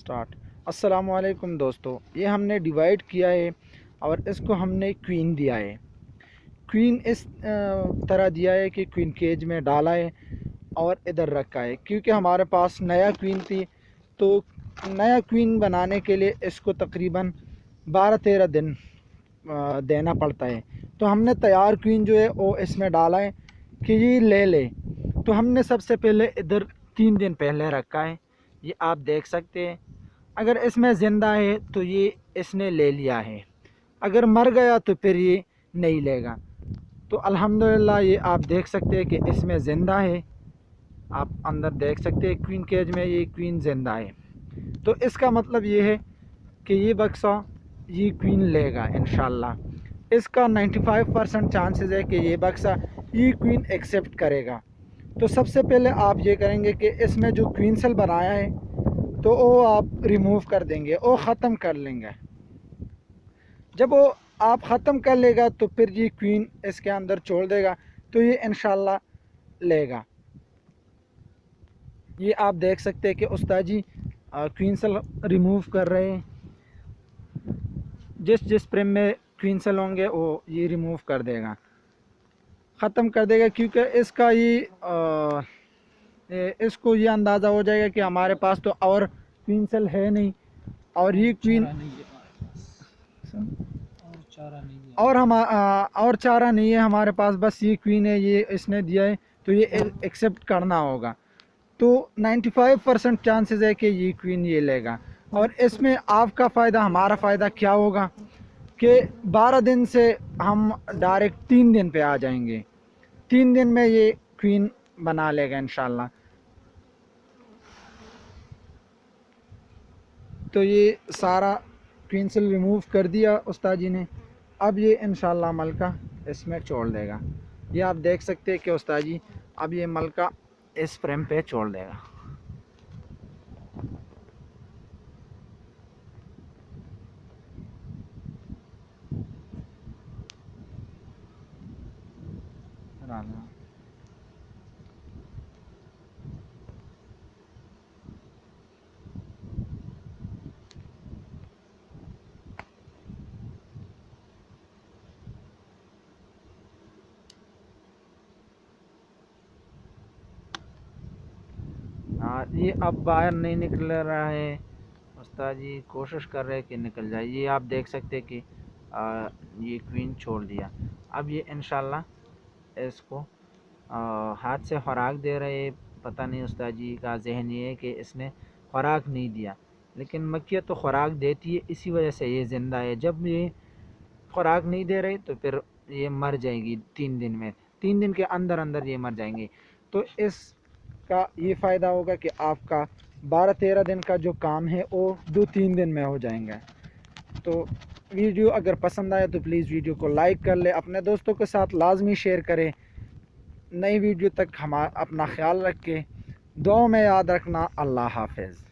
Start. अस्सलामुअलैकुम दोस्तों, ये हमने डिवाइड किया है और इसको हमने क्वीन दिया है। क्वीन इस तरह दिया है कि क्वीन केज में डाला है और इधर रखा है, क्योंकि हमारे पास नया क्वीन थी। तो नया क्वीन बनाने के लिए इसको तकरीबन 12-13 दिन देना पड़ता है। तो हमने तैयार क्वीन जो है वो इसमें डाला है कि ये ले ले। तो हमने सबसे पहले इधर 3 दिन पहले रखा है, ये आप देख सकते हैं। अगर इसमें ज़िंदा है तो ये इसने ले लिया है, अगर मर गया तो फिर ये नहीं लेगा। तो अल्हम्दुलिल्लाह ये आप देख सकते हैं कि इसमें ज़िंदा है। आप अंदर देख सकते हैं क्वीन केज में ये क्वीन ज़िंदा है। तो इसका मतलब ये है कि ये बक्सा ये क्वीन लेगा इंशाल्लाह। इसका 95% चांसेस है कि ये बक्सा ये क्वीन एक्सेप्ट करेगा। तो सबसे पहले आप ये करेंगे कि इसमें जो क्वीन सेल बनाया है तो वो आप रिमूव कर देंगे, वो ख़त्म कर लेंगे। जब वो आप ख़त्म कर लेगा तो फिर ये क्वीन इसके अंदर छोड़ देगा, तो ये इंशाल्लाह लेगा। ये आप देख सकते हैं कि उस्ताद जी क्वीन सेल रिमूव कर रहे हैं। जिस फ्रेम में क्वीन सेल होंगे वो ये रिमूव कर देगा, ख़त्म कर देगा, क्योंकि इसका इसको ये अंदाज़ा हो जाएगा कि हमारे पास तो और क्वीन सेल है नहीं, और ये क्वीन और चारा नहीं है हमारे पास, बस ये क्वीन है, ये इसने दिया है तो ये एक्सेप्ट करना होगा। तो 95% चांसेस है कि ये क्वीन ये लेगा। और इसमें आपका फ़ायदा हमारा फ़ायदा क्या होगा कि 12 दिन से हम डायरेक्ट 3 दिन पे आ जाएंगे। 3 दिन में ये क्वीन बना लेगा इंशाल्लाह। तो ये सारा क्वीन सेल रिमूव कर दिया उस्ताद जी ने। अब ये इंशाल्लाह मलका इसमें छोड़ देगा। ये आप देख सकते हैं कि उस्ताद जी अब ये मलका इस फ्रेम पे छोड़ देगा। हाँ, ये अब बाहर नहीं निकल रहा है। उस्ताद जी कोशिश कर रहे हैं कि निकल जाए। ये आप देख सकते हैं कि ये क्वीन छोड़ दिया। अब ये इंशाल्लाह इसको हाथ से खुराक दे रहे। पता नहीं उस्ताद जी का जहन ये है कि इसने खुराक नहीं दिया, लेकिन मक्खियाँ तो खुराक देती है, इसी वजह से ये ज़िंदा है। जब ये खुराक नहीं दे रही तो फिर ये मर जाएगी 3 दिन में, 3 दिन के अंदर अंदर ये मर जाएंगे। तो इसका ये फ़ायदा होगा कि आपका 12-13 दिन का जो काम है वो 2-3 दिन में हो जाएंगे। तो वीडियो अगर पसंद आए तो प्लीज़ वीडियो को लाइक कर ले, अपने दोस्तों के साथ लाजमी शेयर करें। नई वीडियो तक हम अपना ख्याल रखें, दुआ में याद रखना। अल्लाह हाफ़िज़।